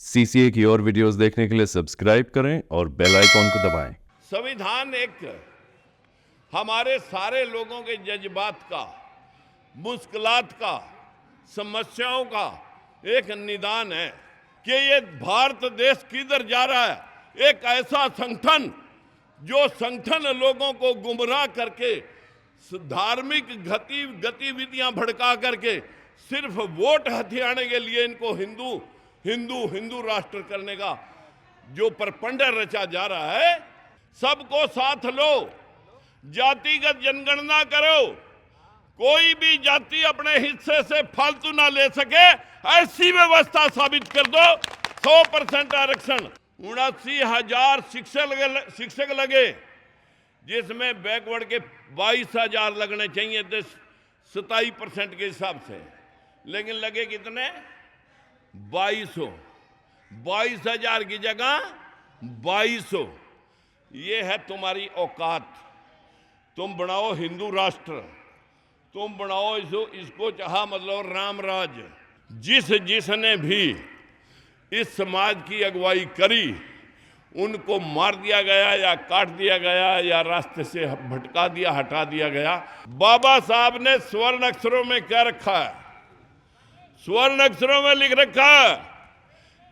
CCA की और videos देखने के लिए सब्सक्राइब करें और बेल आइकॉन को दबाएं। संविधान एक हमारे सारे लोगों के जज्बात का, मुश्किलात का, समस्याओं का एक निदान है कि ये भारत देश किधर जा रहा है। एक ऐसा संगठन जो संगठन लोगों को गुमराह करके धार्मिक गतिविधियां भड़का करके सिर्फ वोट हथियाने के लिए इनको हिंदू राष्ट्र करने का जो प्रपंड रचा जा रहा है। सबको साथ लो, जातिगत जनगणना करो, कोई भी जाति अपने हिस्से से फालतू ना ले सके ऐसी व्यवस्था साबित कर दो। 100% आरक्षण, 79,000 शिक्षक लगे, जिसमें बैकवर्ड के 22,000 लगने चाहिए थे 27% के हिसाब से, लेकिन लगे कितने? 22,000 की जगह 2200। ये है तुम्हारी औकात। तुम बनाओ हिंदू राष्ट्र, तुम बनाओ इसको चाहा मतलब राम राज। जिसने भी इस समाज की अगुवाई करी उनको मार दिया गया या काट दिया गया या रास्ते से भटका दिया, हटा दिया गया। बाबा साहब ने स्वर्ण अक्षरों में क्या रखा है? स्वर्ण अक्षरों में लिख रखा है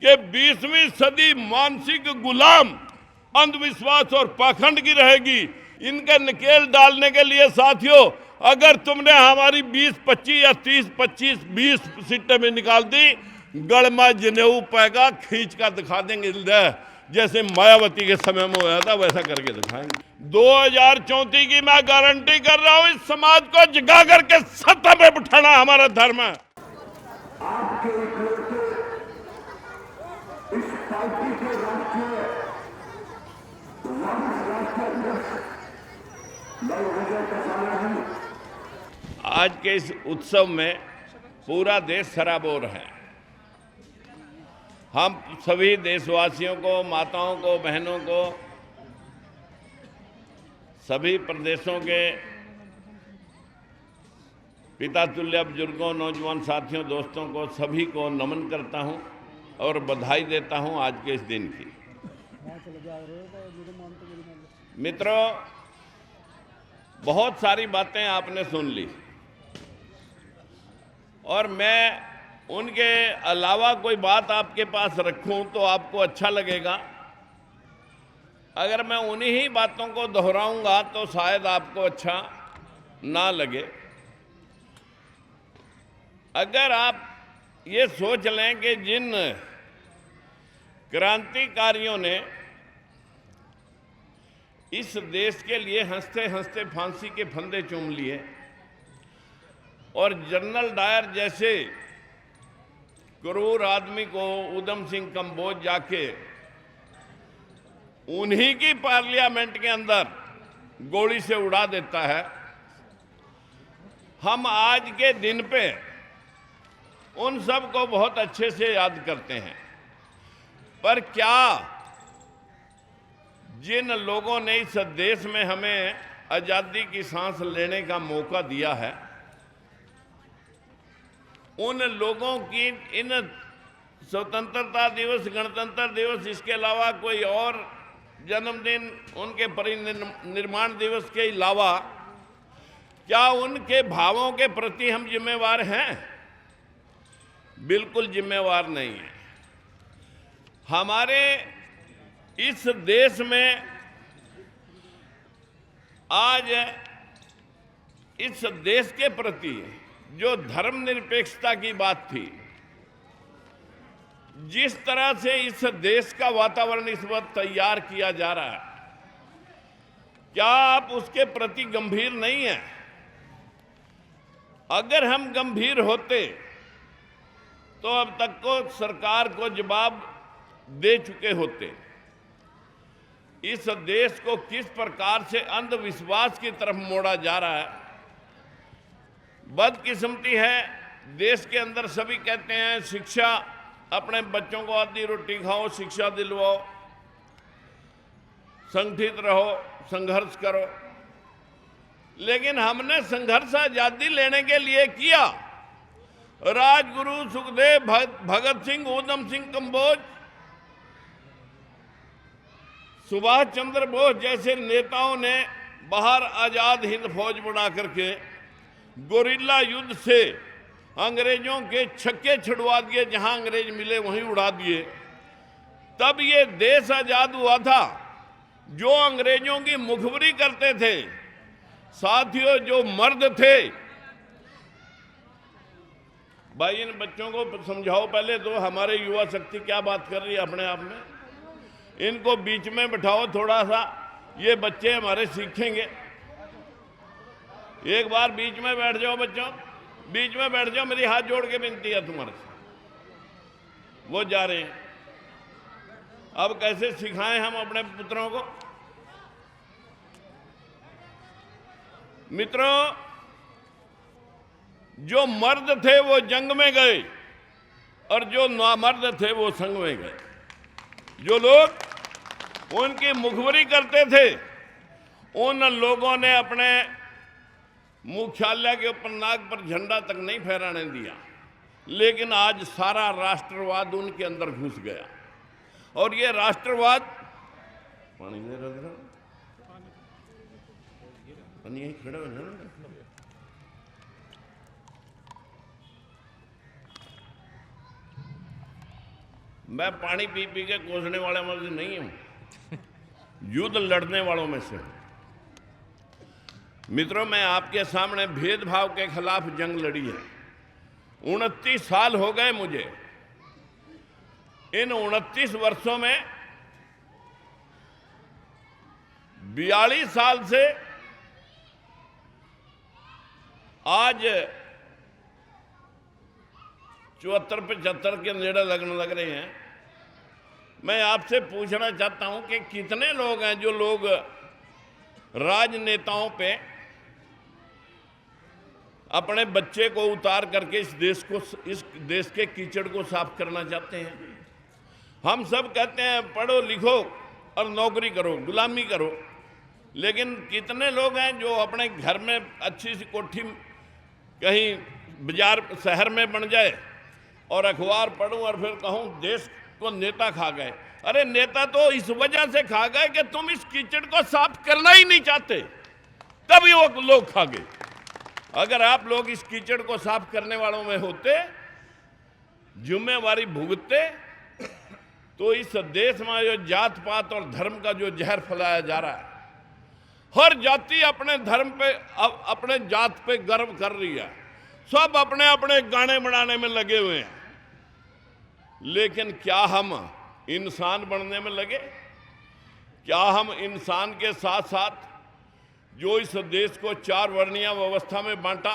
कि 20वीं सदी मानसिक गुलाम, अंधविश्वास और पाखंड की रहेगी। इनका नकेल डालने के लिए साथियों, अगर तुमने हमारी 20-25 या 30-25-20 सीटें में निकाल दी, गड़मा जनेऊ पैगा खींच कर दिखा देंगे, जैसे मायावती के समय में हुआ था वैसा करके दिखाएंगे। 2034 की मैं गारंटी कर रहा हूं, इस समाज को जगा करके सत्ता पे बिठाना हमारा धर्म है। आपके इकलौते इस पार्टी के राष्ट्रीय आज के इस उत्सव में पूरा देश सराबोर है। हम सभी देशवासियों को, माताओं को, बहनों को, सभी प्रदेशों के पिता तुल्य बुजुर्गों, नौजवान साथियों, दोस्तों को, सभी को नमन करता हूं और बधाई देता हूं आज के इस दिन की। मित्रों, बहुत सारी बातें आपने सुन ली और मैं उनके अलावा कोई बात आपके पास रखूं तो आपको अच्छा लगेगा। अगर मैं उन्हीं ही बातों को दोहराऊंगा तो शायद आपको अच्छा ना लगे। अगर आप ये सोच लें कि जिन क्रांतिकारियों ने इस देश के लिए हंसते हंसते फांसी के फंदे चूम लिए और जनरल डायर जैसे क्रूर आदमी को उधम सिंह कंबोज जाके उन्हीं की पार्लियामेंट के अंदर गोली से उड़ा देता है, हम आज के दिन पे उन सब को बहुत अच्छे से याद करते हैं। पर क्या जिन लोगों ने इस देश में हमें आजादी की सांस लेने का मौका दिया है, उन लोगों की इन स्वतंत्रता दिवस, गणतंत्र दिवस, इसके अलावा कोई और जन्मदिन, उनके परिनिर्माण दिवस के अलावा क्या उनके भावों के प्रति हम जिम्मेवार हैं? बिल्कुल जिम्मेवार नहीं है। हमारे इस देश में आज इस देश के प्रति जो धर्मनिरपेक्षता की बात थी, जिस तरह से इस देश का वातावरण इस वक्त तैयार किया जा रहा है, क्या आप उसके प्रति गंभीर नहीं हैं? अगर हम गंभीर होते तो अब तक को सरकार को जवाब दे चुके होते। इस देश को किस प्रकार से अंधविश्वास की तरफ मोड़ा जा रहा है। बदकिस्मती है, देश के अंदर सभी कहते हैं शिक्षा, अपने बच्चों को आधी रोटी खाओ, शिक्षा दिलवाओ, संगठित रहो, संघर्ष करो। लेकिन हमने संघर्ष आजादी लेने के लिए किया। राजगुरु सुखदेव, भगत सिंह, उधम सिंह कंबोज सुभाष चंद्र बोस जैसे नेताओं ने बाहर आजाद हिंद फौज बना करके गोरिल्ला युद्ध से अंग्रेजों के छक्के छुड़वा दिए, जहां अंग्रेज मिले वहीं उड़ा दिए। तब ये देश आजाद हुआ था। जो अंग्रेजों की मुखबरी करते थे, साथियों, जो मर्द थे, भाई इन बच्चों को समझाओ पहले तो, हमारे युवा शक्ति क्या बात कर रही है अपने आप में। इनको बीच में बिठाओ थोड़ा सा, ये बच्चे हमारे सीखेंगे। एक बार बीच में बैठ जाओ बच्चों, बीच में बैठ जाओ, मेरी हाथ जोड़ के विनती है तुम्हारे से। वो जा रहे हैं, अब कैसे सिखाएं हम अपने पुत्रों को। मित्रों, जो मर्द थे वो जंग में गए और जो नामर्द थे वो संग में गए। जो लोग उनकी मुखबरी करते थे, उन लोगों ने अपने मुख्यालय के ऊपर नाक पर झंडा तक नहीं फहराने दिया। लेकिन आज सारा राष्ट्रवाद उनके अंदर घुस गया और ये राष्ट्रवाद पानी नहीं रख रहा, पानी यहीं खड़ा हो जाना। मैं पानी पी पी के कोसने वाले में से नहीं हूं, युद्ध लड़ने वालों में से हूं। मित्रों, मैं आपके सामने भेदभाव के खिलाफ जंग लड़ी है। 29 साल हो गए मुझे। इन 29 वर्षों में 42 साल से आज 74-75 के नेड़े लगने लग रहे हैं। मैं आपसे पूछना चाहता हूं कि कितने लोग हैं जो लोग राजनेताओं पे अपने बच्चे को उतार करके इस देश के कीचड़ को साफ करना चाहते हैं। हम सब कहते हैं पढ़ो लिखो और नौकरी करो, गुलामी करो, लेकिन कितने लोग हैं जो अपने घर में अच्छी सी कोठी कहीं बाजार शहर में बन जाए और अखबार पढूं और फिर कहूं देश को नेता खा गए। अरे नेता तो इस वजह से खा गए कि तुम इस कीचड़ को साफ करना ही नहीं चाहते, तभी वो लोग खा गए। अगर आप लोग इस कीचड़ को साफ करने वालों में होते, जिम्मेवारी भुगतते, तो इस देश में जो जात पात और धर्म का जो जहर फैलाया जा रहा है, हर जाति अपने धर्म पे, अपने जात पे गर्व कर रही है, सब अपने अपने गाने बनाने में लगे हुए हैं। लेकिन क्या हम इंसान बनने में लगे? क्या हम इंसान के साथ साथ जो इस देश को 4 वर्णीय व्यवस्था में बांटा,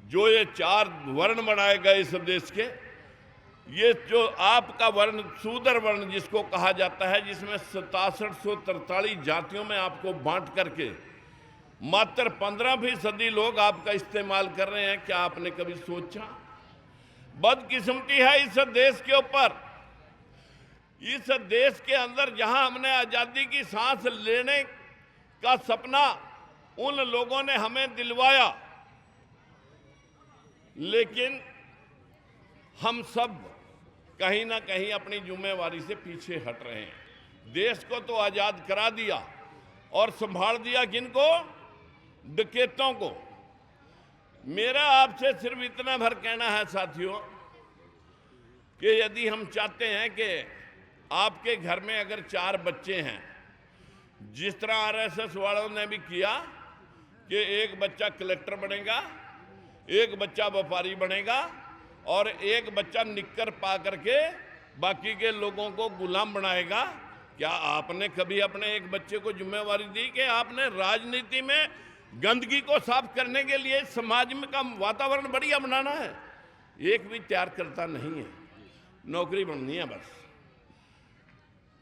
जो ये 4 वर्ण बनाए गए इस देश के, ये जो आपका वर्ण शूद्र वर्ण जिसको कहा जाता है, जिसमें 6743 जातियों में आपको बांट करके मात्र 15% लोग आपका इस्तेमाल कर रहे हैं। क्या आपने कभी सोचा? बदकिस्मती है इस देश के ऊपर। इस देश के अंदर जहां हमने आजादी की सांस लेने का सपना उन लोगों ने हमें दिलवाया, लेकिन हम सब कहीं ना कहीं अपनी जिम्मेवारी से पीछे हट रहे हैं। देश को तो आजाद करा दिया और संभाल दिया किनको? डकैतों को। मेरा आपसे सिर्फ इतना भर कहना है साथियों कि यदि हम चाहते हैं कि आपके घर में अगर 4 बच्चे हैं, जिस तरह आरएसएस वालों ने भी किया कि एक बच्चा कलेक्टर बनेगा, एक बच्चा व्यापारी बनेगा और एक बच्चा निक्कर पा करके बाकी के लोगों को गुलाम बनाएगा, क्या आपने कभी अपने एक बच्चे को जिम्मेवारी दी कि आपने राजनीति में गंदगी को साफ करने के लिए समाज में का वातावरण बढ़िया बनाना है? एक भी तैयार करता नहीं है, नौकरी बननी है बस।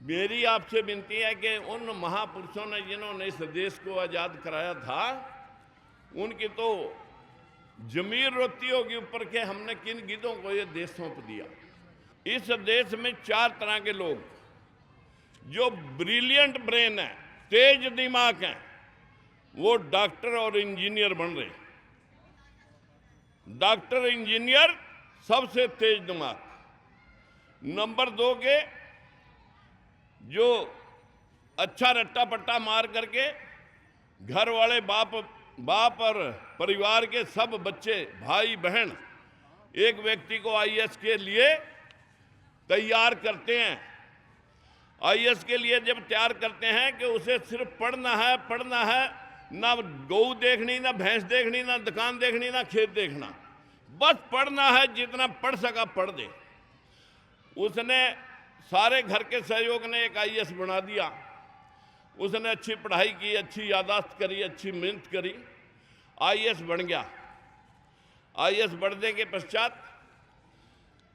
मेरी आपसे विनती है कि उन महापुरुषों ने जिन्होंने इस देश को आजाद कराया था, उनकी तो जमीर रोती होगी ऊपर के हमने किन गिद्धों को ये देश सौंप दिया। इस देश में 4 तरह के लोग जो ब्रिलियंट ब्रेन है, तेज दिमाग है, वो डॉक्टर और इंजीनियर बन रहे। डॉक्टर इंजीनियर सबसे तेज दिमाग। नंबर 2 के जो अच्छा रट्टा पट्टा मार करके घर वाले बाप और परिवार के सब बच्चे भाई बहन एक व्यक्ति को आईएएस के लिए तैयार करते हैं। आईएएस के लिए जब तैयार करते हैं कि उसे सिर्फ पढ़ना है, ना गऊ देखनी, ना भैंस देखनी, ना दुकान देखनी, ना खेत देखना, बस पढ़ना है, जितना पढ़ सका पढ़ दे। उसने सारे घर के सहयोग ने एक आईएएस बना दिया। उसने अच्छी पढ़ाई की, अच्छी यादाश्त करी, अच्छी मेहनत करी, आईएएस बन गया। आईएएस बढ़ने के पश्चात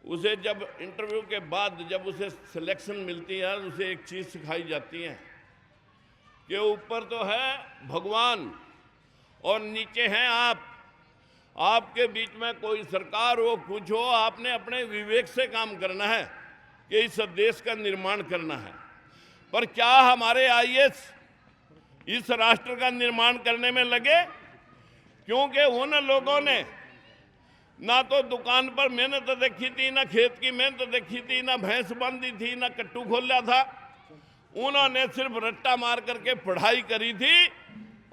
उसे जब इंटरव्यू के बाद जब उसे सिलेक्शन मिलती है, उसे एक चीज़ सिखाई जाती है कि ऊपर तो है भगवान और नीचे हैं आप। आपके बीच में कोई सरकार हो, कुछ हो, आपने अपने विवेक से काम करना है कि इस देश का निर्माण करना है। पर क्या हमारे आईएएस इस राष्ट्र का निर्माण करने में लगे? क्योंकि उन लोगों ने ना तो दुकान पर मेहनत देखी थी, ना खेत की मेहनत देखी थी, ना भैंस बांधी थी, ना कट्टू खोला था। उन्होंने सिर्फ रट्टा मार करके पढ़ाई करी थी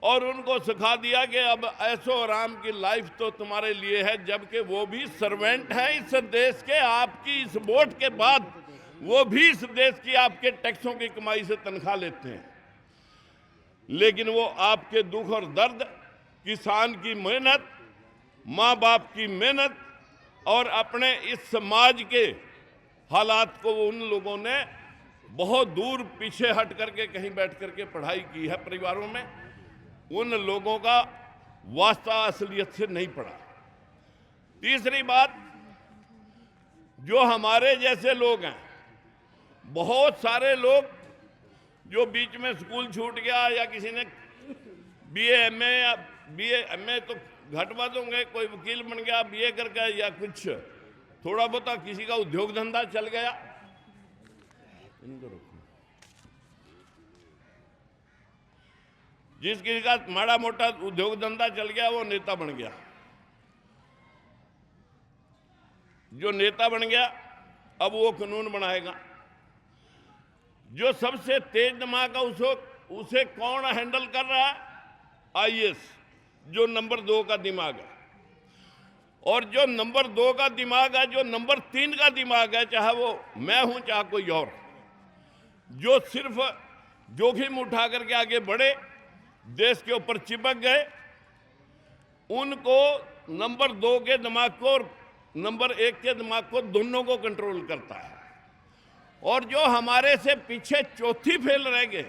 और उनको सिखा दिया कि अब ऐशो आराम की लाइफ तो तुम्हारे लिए है, जबकि वो भी सर्वेंट है इस देश के। आपकी इस वोट के बाद वो भी इस देश की आपके टैक्सों की कमाई से तनख्वाह लेते हैं, लेकिन वो आपके दुख और दर्द, किसान की मेहनत, माँ बाप की मेहनत और अपने इस समाज के हालात को उन लोगों ने बहुत दूर पीछे हट करके कहीं बैठ करके पढ़ाई की है परिवारों में। उन लोगों का वास्ता असलियत से नहीं पड़ा। तीसरी बात, जो हमारे जैसे लोग हैं, बहुत सारे लोग जो बीच में स्कूल छूट गया या किसी ने बीए एमए तो घटवा दूंगे, कोई वकील बन गया बीए करके, या कुछ थोड़ा बहुत किसी का उद्योग धंधा चल गया, जिस किसी का माड़ा मोटा उद्योग धंधा चल गया वो नेता बन गया। जो नेता बन गया अब वो कानून बनाएगा। जो सबसे तेज दिमाग है उसे कौन हैंडल कर रहा है? आईएएस, जो नंबर 2 का दिमाग है। और जो नंबर 2 का दिमाग है, जो नंबर 3 का दिमाग है, चाहे वो मैं हूं चाहे कोई और, जो सिर्फ जोखिम उठा करके आगे बढ़े, देश के ऊपर चिपक गए, उनको नंबर 2 के दिमाग को और नंबर 1 के दिमाग को दोनों को कंट्रोल करता है। और जो हमारे से पीछे चौथी फेल रह गए,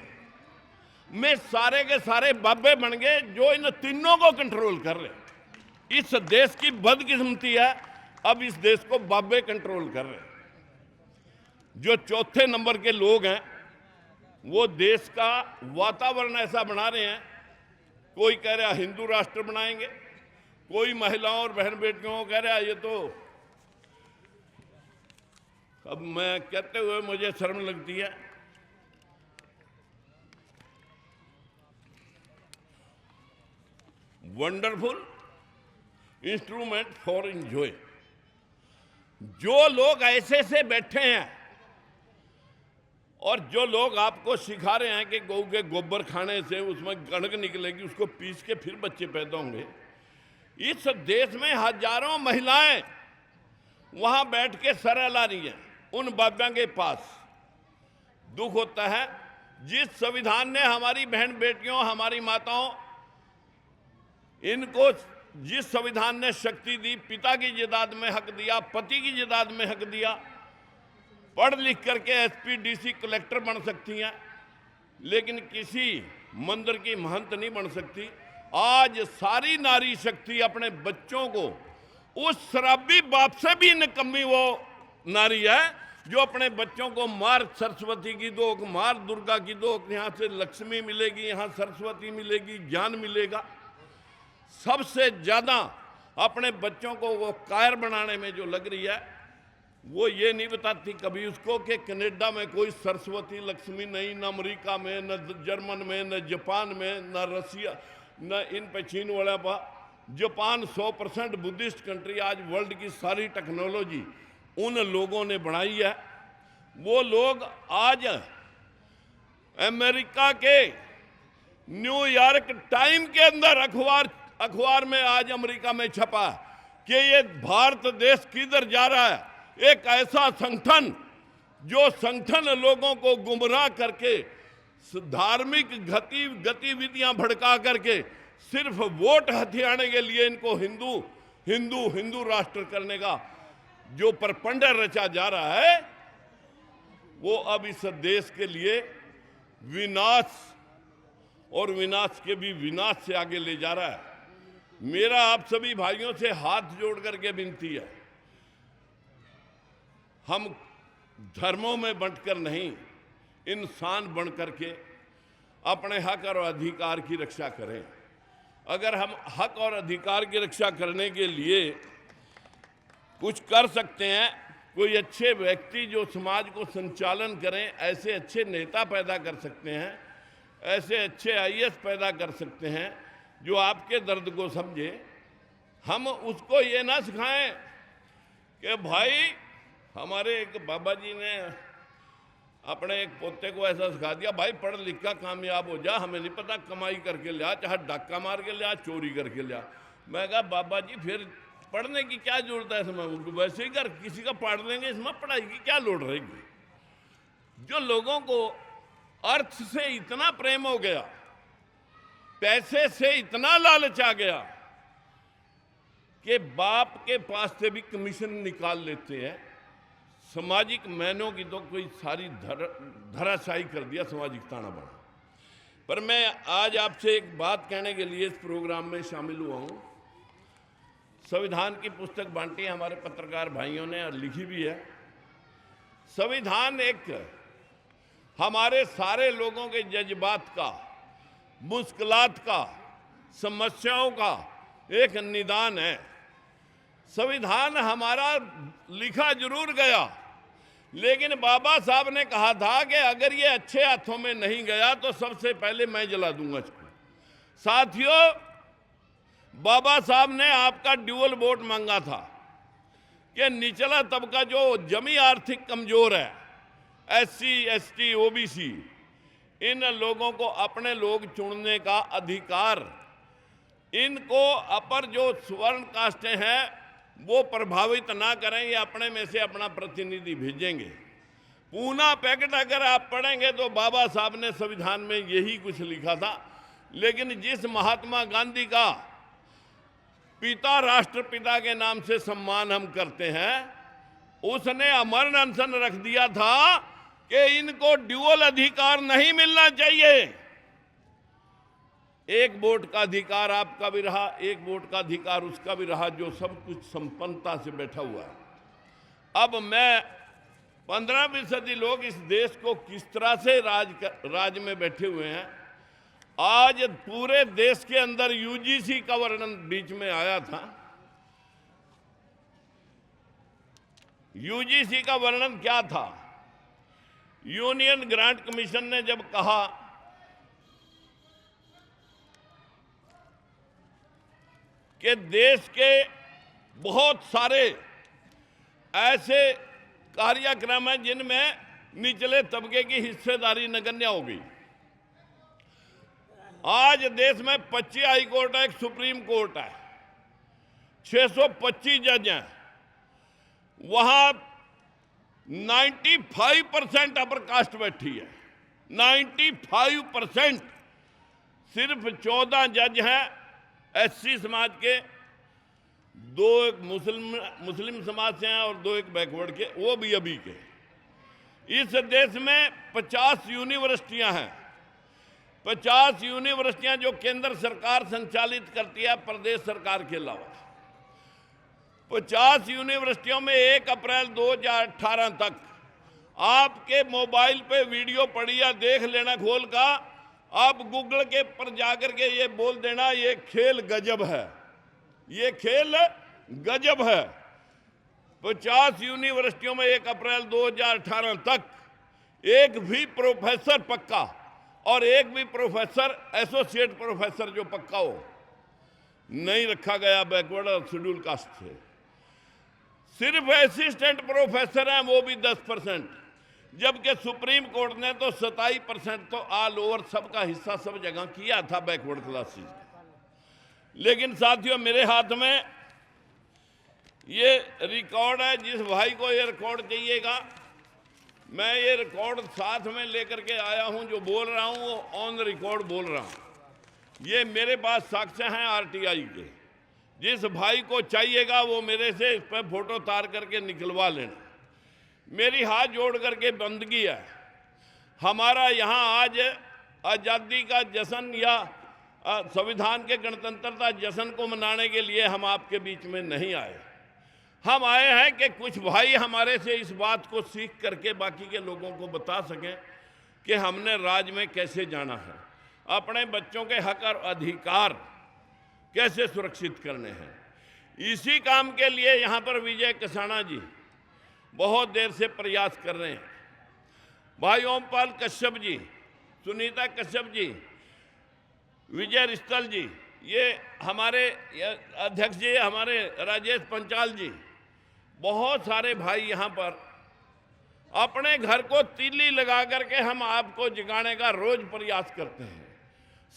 में सारे के सारे बाबे बन गए जो इन तीनों को कंट्रोल कर रहे। इस देश की बदकिस्मती है, अब इस देश को बाबे कंट्रोल कर रहे। जो चौथे नंबर के लोग हैं वो देश का वातावरण ऐसा बना रहे हैं। कोई कह रहा हिंदू राष्ट्र बनाएंगे, कोई महिलाओं और बहन बेटियों को कह रहा ये तो, अब मैं कहते हुए मुझे शर्म लगती है, वंडरफुल इंस्ट्रूमेंट फॉर एंजॉय। जो लोग ऐसे से बैठे हैं और जो लोग आपको सिखा रहे हैं कि गऊ के गोबर खाने से उसमें कणक निकलेगी, उसको पीस के फिर बच्चे पैदा होंगे, इस देश में हजारों महिलाएं वहां बैठ के सर हिला रही हैं उन बाबा के पास। दुख होता है, जिस संविधान ने हमारी बहन बेटियों, हमारी माताओं, इनको जिस संविधान ने शक्ति दी, पिता की जायदाद में हक दिया, पति की जायदाद में हक दिया, पढ़ लिख करके एसपी डीसी कलेक्टर बन सकती हैं, लेकिन किसी मंदिर की महंत नहीं बन सकती। आज सारी नारी शक्ति अपने बच्चों को, उस शराबी बाप से भी निकम्मी वो नारी है जो अपने बच्चों को मार सरस्वती की दो, मार दुर्गा की दो, यहाँ से लक्ष्मी मिलेगी, यहाँ सरस्वती मिलेगी, ज्ञान मिलेगा। सबसे ज्यादा अपने बच्चों को वो कायर बनाने में जो लग रही है, वो ये नहीं बताती कभी उसको कि कनाडा में कोई सरस्वती लक्ष्मी नहीं, न अमेरिका में, न जर्मन में, न जापान में, न रसिया, न इन पे चीन वाला पा। जापान 100% बुद्धिस्ट कंट्री, आज वर्ल्ड की सारी टेक्नोलॉजी उन लोगों ने बनाई है। वो लोग आज अमेरिका के न्यूयॉर्क टाइम के अंदर अखबार में आज अमेरिका में छपा कि ये भारत देश किधर जा रहा है। एक ऐसा संगठन जो संगठन लोगों को गुमराह करके धार्मिक गतिविधियां भड़का करके सिर्फ वोट हथियाने के लिए इनको हिंदू राष्ट्र करने का जो परपंडा रचा जा रहा है, वो अब इस देश के लिए विनाश और विनाश के भी विनाश से आगे ले जा रहा है। मेरा आप सभी भाइयों से हाथ जोड़ करके विनती है, हम धर्मों में बंटकर नहीं, इंसान बन करके अपने हक और अधिकार की रक्षा करें। अगर हम हक और अधिकार की रक्षा करने के लिए कुछ कर सकते हैं, कोई अच्छे व्यक्ति जो समाज को संचालन करें, ऐसे अच्छे नेता पैदा कर सकते हैं, ऐसे अच्छे आईएएस पैदा कर सकते हैं जो आपके दर्द को समझे। हम उसको ये ना सिखाएं कि भाई, हमारे एक बाबा जी ने अपने एक पोते को ऐसा सिखा दिया, भाई पढ़ लिख कर कामयाब हो जा, हमें नहीं पता कमाई करके लिया, चाहे डाका मार के लिया, चोरी करके लिया। मैं कहा बाबा जी फिर पढ़ने की क्या जरूरत है इसमें, वैसे ही कर किसी का पढ़ लेंगे, इसमें पढ़ाई की क्या लोड़ रहेगी। जो लोगों को अर्थ से इतना प्रेम हो गया, पैसे से इतना लालच आ गया कि बाप के पास से भी कमीशन निकाल लेते हैं, सामाजिक मैनों की तो कोई सारी धराशायी कर दिया, सामाजिक ताना बाना। पर मैं आज आपसे एक बात कहने के लिए इस प्रोग्राम में शामिल हुआ हूं। संविधान की पुस्तक बांटी है हमारे पत्रकार भाइयों ने और लिखी भी है। संविधान एक हमारे सारे लोगों के जज्बात का, मुश्किलात का, समस्याओं का एक निदान है। संविधान हमारा लिखा जरूर गया, लेकिन बाबा साहब ने कहा था कि अगर ये अच्छे हाथों में नहीं गया तो सबसे पहले मैं जला दूंगा इसको। साथियों, बाबा साहब ने आपका ड्यूअल वोट मांगा था कि निचला तबका जो जमी आर्थिक कमजोर है, एससी, एसटी, ओबीसी, इन लोगों को अपने लोग चुनने का अधिकार, इनको अपर जो स्वर्ण कास्टें हैं वो प्रभावित ना करें, ये अपने में से अपना प्रतिनिधि भेजेंगे। पूना पैकेट अगर आप पढ़ेंगे तो बाबा साहब ने संविधान में यही कुछ लिखा था। लेकिन जिस महात्मा गांधी का पिता राष्ट्रपिता के नाम से सम्मान हम करते हैं, उसने अमर अनशन रख दिया था कि इनको ड्यूअल अधिकार नहीं मिलना चाहिए। एक वोट का अधिकार आपका भी रहा, एक वोट का अधिकार उसका भी रहा, जो सब कुछ संपन्नता से बैठा हुआ है। अब मैं 15% लोग इस देश को किस तरह से राज में बैठे हुए हैं। आज पूरे देश के अंदर यूजीसी का वर्णन बीच में आया था। यूजीसी का वर्णन क्या था? यूनियन ग्रांट कमीशन ने जब कहा कि देश के बहुत सारे ऐसे कार्यक्रम हैं जिनमें निचले तबके की हिस्सेदारी नगण्य हो गई। आज देश में 25 हाई कोर्ट है, एक सुप्रीम कोर्ट है, 625 जज हैं, वहां 95% अपर कास्ट बैठी है, 95%। सिर्फ 14 जज हैं एससी समाज के, 2 एक मुस्लिम समाज से हैं और 2 एक बैकवर्ड के, वो भी अभी के। इस देश में 50 यूनिवर्सिटियां हैं, 50 यूनिवर्सिटियां जो केंद्र सरकार संचालित करती है प्रदेश सरकार के अलावा। 50 यूनिवर्सिटियों में 1 अप्रैल 2018 तक आपके मोबाइल पे वीडियो पड़ी है, देख लेना खोल का। आप गूगल के पर जाकर के ये बोल देना, ये खेल गजब है, ये खेल गजब है। 50 यूनिवर्सिटियों में 1 अप्रैल 2018 तक एक भी प्रोफेसर पक्का और एक भी प्रोफेसर एसोसिएट प्रोफेसर जो पक्का हो नहीं रखा गया बैकवर्ड और शेड्यूल कास्ट से। सिर्फ असिस्टेंट प्रोफेसर हैं, वो भी 10%। जबकि सुप्रीम कोर्ट ने तो 27% तो ऑल ओवर सबका हिस्सा सब जगह किया था बैकवर्ड क्लासेस का। लेकिन साथियों, मेरे हाथ में ये रिकॉर्ड है। जिस भाई को ये रिकॉर्ड चाहिएगा, मैं ये रिकॉर्ड साथ में लेकर के आया हूं। जो बोल रहा हूं वो ऑन रिकॉर्ड बोल रहा हूं। ये मेरे पास साक्ष्य हैं आरटीआई के। जिस भाई को चाहिएगा वो मेरे से इस पर फोटो तार करके निकलवा लेना। मेरी हाथ जोड़ करके बंदगी है। हमारा यहाँ आज आज़ादी का जश्न या संविधान के गणतंत्रता जश्न को मनाने के लिए हम आपके बीच में नहीं आए। हम आए हैं कि कुछ भाई हमारे से इस बात को सीख करके बाकी के लोगों को बता सकें कि हमने राज में कैसे जाना है, अपने बच्चों के हक और अधिकार कैसे सुरक्षित करने हैं। इसी काम के लिए यहाँ पर विजय कसाना जी बहुत देर से प्रयास कर रहे हैं। भाई ओमपाल कश्यप जी, सुनीता कश्यप जी, विजय रिस्तल जी, ये हमारे अध्यक्ष जी, हमारे राजेश पंचाल जी, बहुत सारे भाई यहाँ पर अपने घर को तीली लगा करके हम आपको जगाने का रोज प्रयास करते हैं।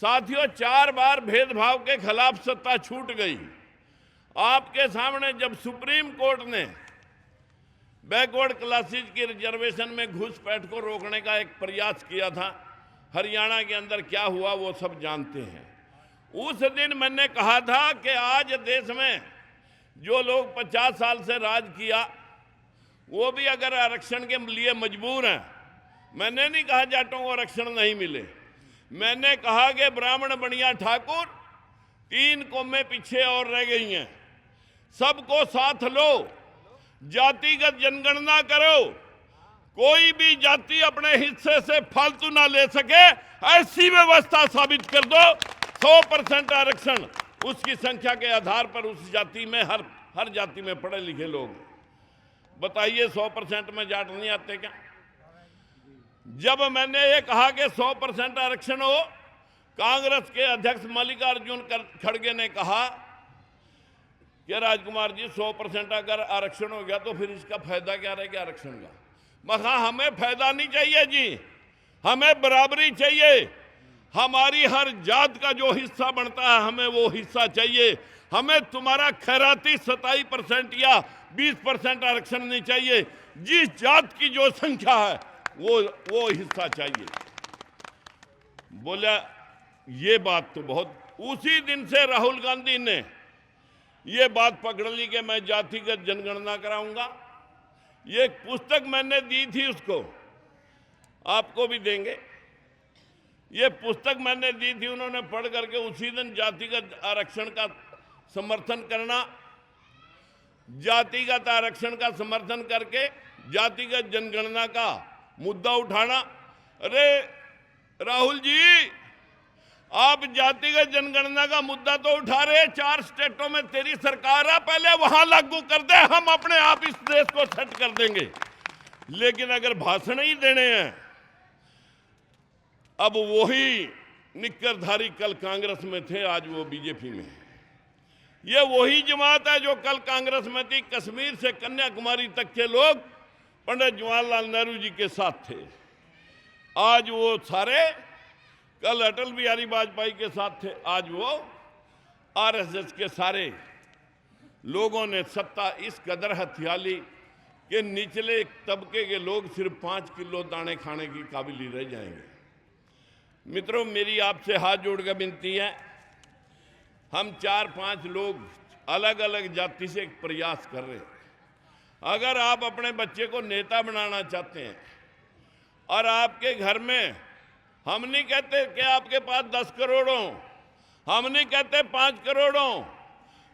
साथियों, 4 बार भेदभाव के खिलाफ सत्ता छूट गई। आपके सामने जब सुप्रीम कोर्ट ने बैकवर्ड क्लासेस की रिजर्वेशन में घुसपैठ को रोकने का एक प्रयास किया था, हरियाणा के अंदर क्या हुआ वो सब जानते हैं। उस दिन मैंने कहा था कि आज देश में जो लोग 50 साल से राज किया वो भी अगर आरक्षण के लिए मजबूर हैं। मैंने नहीं कहा जाटों को आरक्षण नहीं मिले, मैंने कहा कि ब्राह्मण बनिया ठाकुर 3 कौमें पीछे और रह गई हैं, सबको साथ लो, जातिगत जनगणना करो, कोई भी जाति अपने हिस्से से फालतू ना ले सके, ऐसी व्यवस्था साबित कर दो। 100% आरक्षण, उसकी संख्या के आधार पर उस जाति में हर जाति में पढ़े लिखे लोग। बताइए 100% में जाट नहीं आते क्या? जब मैंने ये कहा कि 100% आरक्षण हो, कांग्रेस के अध्यक्ष मल्लिकार्जुन खड़गे ने कहा कि राजकुमार जी 100% अगर आरक्षण हो गया तो फिर इसका फायदा क्या रहेगा आरक्षण का? मैं कहा हमें फायदा नहीं चाहिए जी, हमें बराबरी चाहिए। हमारी हर जात का जो हिस्सा बनता है हमें वो हिस्सा चाहिए। हमें तुम्हारा खैराती 27% या 20% आरक्षण नहीं चाहिए। जिस जात की जो संख्या है वो हिस्सा चाहिए। बोला ये बात तो बहुत, उसी दिन से राहुल गांधी ने ये बात पकड़ ली कि मैं जातिगत जनगणना कराऊंगा। ये एक पुस्तक मैंने दी थी, उसको आपको भी देंगे। ये पुस्तक मैंने दी थी, उन्होंने पढ़ करके उसी दिन जातिगत आरक्षण का समर्थन करना, जातिगत आरक्षण का समर्थन करके जातिगत जनगणना का मुद्दा उठाना। अरे राहुल जी, आप जातिगत जनगणना का मुद्दा तो उठा रहे, 4 स्टेटों में तेरी सरकार है, पहले वहां लागू कर दे, हम अपने आप इस देश को सेट कर देंगे। लेकिन अगर भाषण ही देने हैं, अब वही निक्करधारी कल कांग्रेस में थे, आज वो बीजेपी में है। ये वही जमात है जो कल कांग्रेस में थी, कश्मीर से कन्याकुमारी तक के लोग पंडित जवाहरलाल नेहरू जी के साथ थे। आज वो सारे, कल अटल बिहारी वाजपेयी के साथ थे, आज वो आरएसएस के सारे लोगों ने सत्ता इस कदर हथिया ली कि निचले तबके के लोग सिर्फ 5 किलो दाने खाने की काबिल ही रह जाएंगे। मित्रों, मेरी आपसे हाथ जोड़कर विनती है, हम 4-5 लोग अलग अलग जाति से एक प्रयास कर रहे हैं। अगर आप अपने बच्चे को नेता बनाना चाहते हैं और आपके घर में, हम नहीं कहते कि आपके पास 10 करोड़ हो, हम नहीं कहते 5 करोड़ हो,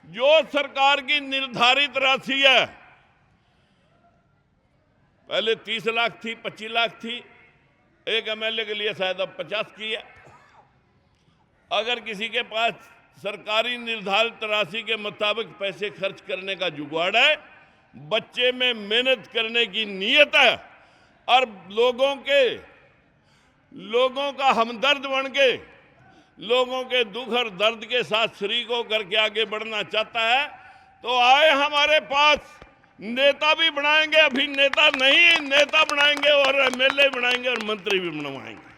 जो सरकार की निर्धारित राशि है, पहले 30 लाख थी, 25 लाख थी, एक एमएलए के लिए शायद अब 50 की है। अगर किसी के पास सरकारी निर्धारित राशि के मुताबिक पैसे खर्च करने का जुगाड़ है, बच्चे में मेहनत करने की नीयत है और लोगों का हमदर्द बन के लोगों के दुख और दर्द के साथ शरीक होकर के आगे बढ़ना चाहता है, तो आए हमारे पास, नेता भी बनाएंगे, अभी नेता नहीं, नेता बनाएंगे और एमएलए बनाएंगे और मंत्री भी बनवाएंगे।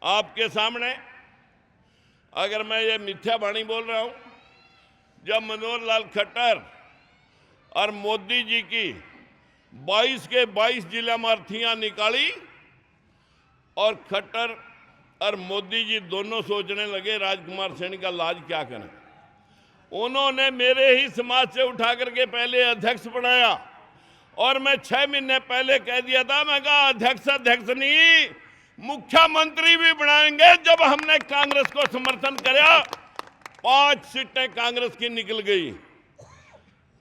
आपके सामने अगर मैं ये मिथ्या वाणी बोल रहा हूं, जब मनोहर लाल खट्टर और मोदी जी की 22 के 22 जिला में अर्थियां निकाली और खट्टर और मोदी जी दोनों सोचने लगे राजकुमार सैनी का लाज क्या करें, उन्होंने मेरे ही समाज से उठा करके पहले अध्यक्ष बनाया और मैं 6 महीने पहले कह दिया था, मैं कहा अध्यक्ष नहीं, मुख्यमंत्री भी बनाएंगे। जब हमने कांग्रेस को समर्थन किया 5 सीटें कांग्रेस की निकल गई।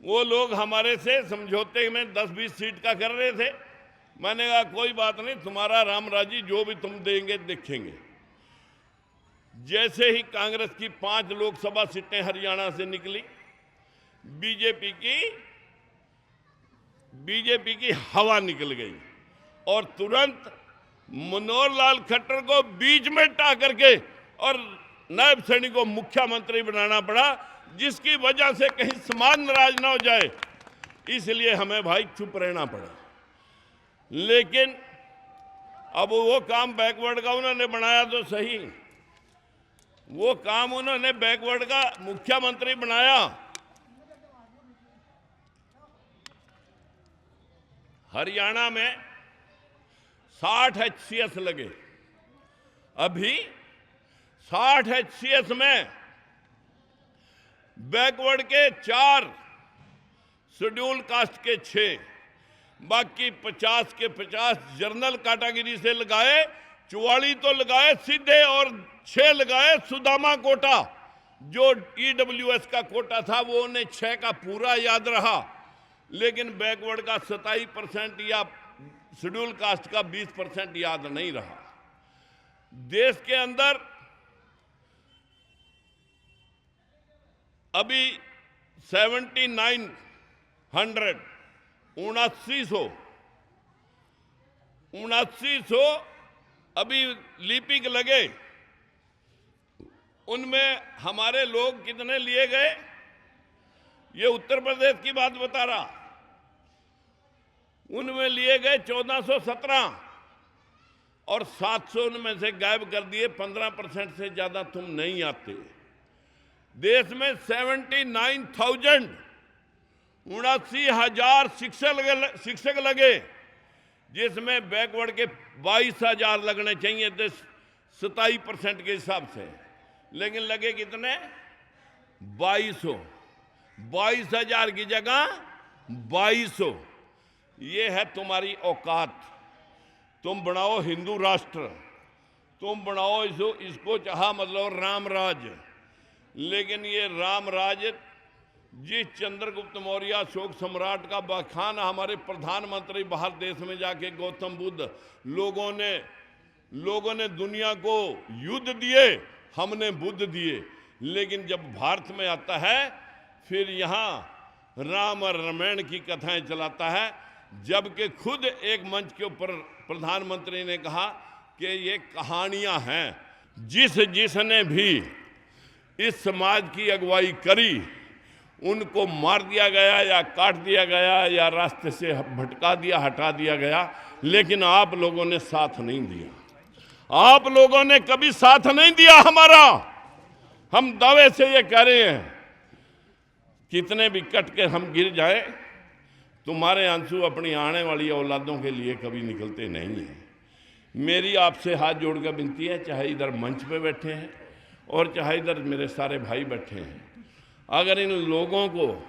वो लोग हमारे से समझौते में 10-20 सीट का कर रहे थे। मैंने कहा कोई बात नहीं, तुम्हारा रामराजी, जो भी तुम देंगे देखेंगे। जैसे ही कांग्रेस की 5 लोकसभा सीटें हरियाणा से निकली, बीजेपी की हवा निकल गई और तुरंत मनोहर लाल खट्टर को बीच में टा करके और नायब सैनी को मुख्यमंत्री बनाना पड़ा, जिसकी वजह से कहीं समाज नाराज ना हो जाए, इसलिए हमें भाई चुप रहना पड़ा। लेकिन अब वो काम बैकवर्ड का उन्होंने बनाया तो सही, वो काम उन्होंने बैकवर्ड का मुख्यमंत्री बनाया। हरियाणा में 60 HCS लगे, अभी 60 HCS में बैकवर्ड के 4, शेड्यूल कास्ट के 6, बाकी 50 के 50 जनरल कैटेगरी से लगाए, 44 तो लगाए सीधे और 6 लगाए सुदामा कोटा। जो EWS का कोटा था वो उन्हें 6 का पूरा याद रहा, लेकिन बैकवर्ड का 27% या शेड्यूल कास्ट का 20% याद नहीं रहा। देश के अंदर अभी 7900 7900 अभी लिपिक लगे, उनमें हमारे लोग कितने लिए गए, ये उत्तर प्रदेश की बात बता रहा, उनमें लिए गए 1417 और 700 उनमें से गायब कर दिए। 15% से ज्यादा तुम नहीं आते। देश में 79,000 79,000 शिक्षक लगे, जिसमें बैकवर्ड के 22,000 लगने चाहिए थे 27% के हिसाब से, लेकिन लगे कितने, 2200। 22,000 की जगह 2200। ये है तुम्हारी औकात। तुम बनाओ हिंदू राष्ट्र, तुम बनाओ इसको चाहा मतलब राम राज, लेकिन ये राम राज जिस चंद्रगुप्त मौर्य अशोक सम्राट का बखान हमारे प्रधानमंत्री बाहर देश में जाके गौतम बुद्ध, लोगों ने दुनिया को युद्ध दिए, हमने बुद्ध दिए, लेकिन जब भारत में आता है फिर यहाँ राम और रामायण की कथाएं चलाता है, जबकि खुद एक मंच के ऊपर प्रधानमंत्री ने कहा कि ये कहानियां हैं। जिसने भी इस समाज की अगुवाई करी उनको मार दिया गया या काट दिया गया या रास्ते से भटका दिया, हटा दिया गया, लेकिन आप लोगों ने साथ नहीं दिया। आप लोगों ने कभी साथ नहीं दिया हमारा। हम दावे से ये कह रहे हैं, कितने भी कट के हम गिर जाए, तुम्हारे आंसू अपनी आने वाली औलादों के लिए कभी निकलते नहीं हैं। मेरी आपसे हाथ जोड़कर विनती है, चाहे इधर मंच पे बैठे हैं और चाहे इधर मेरे सारे भाई बैठे हैं, अगर इन लोगों को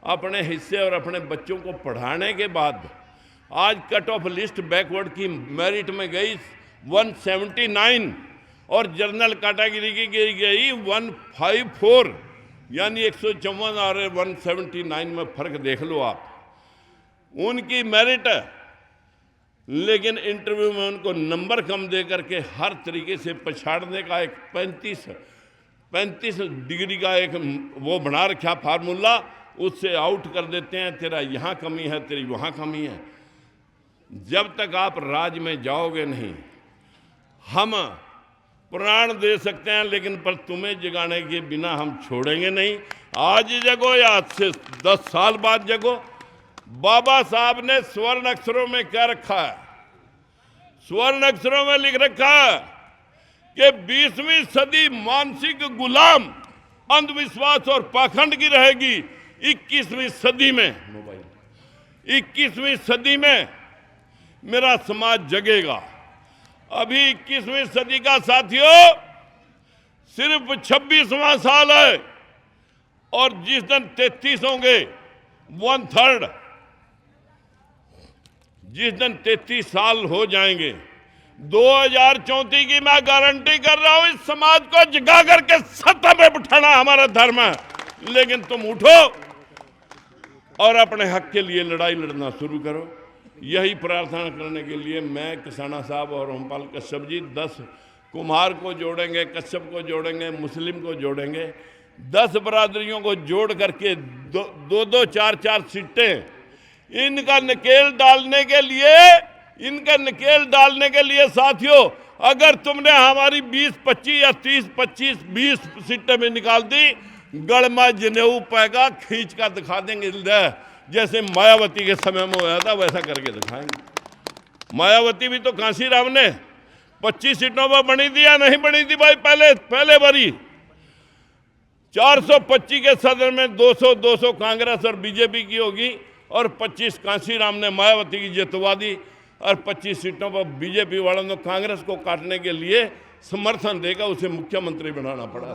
अपने हिस्से और अपने बच्चों को पढ़ाने के बाद आज कट ऑफ लिस्ट बैकवर्ड की मेरिट में गई 179 और जनरल कैटेगरी की गई 154, यानी 154 और 179 में फर्क देख लो आप। उनकी मेरिट है, लेकिन इंटरव्यू में उनको नंबर कम दे करके हर तरीके से पछाड़ने का एक 35 डिग्री का एक वो बना रखा फार्मूला, उससे आउट कर देते हैं, तेरा यहाँ कमी है, तेरी वहाँ कमी है। जब तक आप राज में जाओगे नहीं, हम प्राण दे सकते हैं, लेकिन पर तुम्हें जगाने के बिना हम छोड़ेंगे नहीं। आज जगो या आज से 10 साल बाद जगो, बाबा साहब ने स्वर्ण अक्षरों में क्या रखा है? स्वर्ण अक्षरों में लिख रखा है कि 20वीं सदी मानसिक गुलाम, अंधविश्वास और पाखंड की रहेगी। 21वीं सदी में 21वीं सदी में मेरा समाज जगेगा। अभी 21वीं सदी का साथियों सिर्फ 26वां साल है, और जिस दिन 33 होंगे 1/3, जिस दिन 33 साल हो जाएंगे 2034 की मैं गारंटी कर रहा हूं, इस समाज को जगा करके सत्ता में बिठाना हमारा धर्म है। लेकिन तुम उठो और अपने हक के लिए लड़ाई लड़ना शुरू करो। यही प्रार्थना करने के लिए मैं किसाना साहब और ओमपाल कश्यप जी 10 कुम्हार को जोड़ेंगे, कश्यप को जोड़ेंगे, मुस्लिम को जोड़ेंगे, 10 बरादरियों को जोड़ करके 2-2, 4-4 सीटें इनका नकेल डालने के लिए साथियों, अगर तुमने हमारी 20-25 या 30-25-20 सीटें में निकाल दी, गढ़मा जनेऊ पैगा खींच कर दिखा देंगे, जैसे मायावती के समय में हुआ था वैसा करके दिखाएंगे। मायावती भी तो कांशीराम ने 25 सीटों पर बनी थी या नहीं बनी थी भाई? पहले बारी 425 के सदन में 200 कांग्रेस और बीजेपी की होगी, और 25 कांशीराम ने मायावती की जितवा दी, और 25 सीटों पर बीजेपी वालों ने कांग्रेस को काटने के लिए समर्थन देकर उसे मुख्यमंत्री बनाना पड़ा।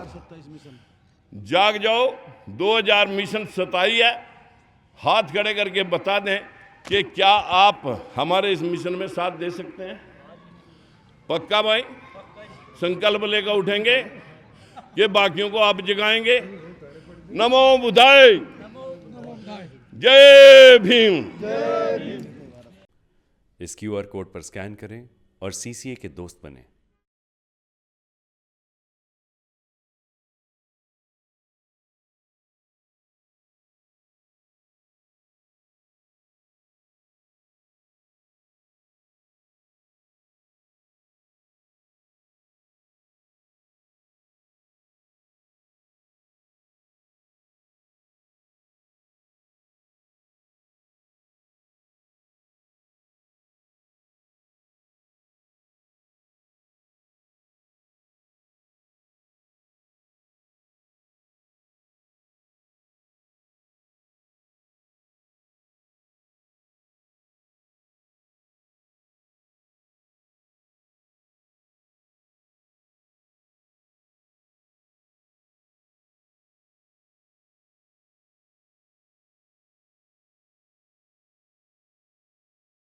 जाग जाओ, 2000 मिशन 27 है। हाथ खड़े करके बता दें कि क्या आप हमारे इस मिशन में साथ दे सकते हैं? पक्का भाई? संकल्प लेकर उठेंगे कि बाकियों को आप जगाएंगे। नमो बुद्धाय, जय भीम। इस QR कोड पर स्कैन करें और CCA के दोस्त बनें।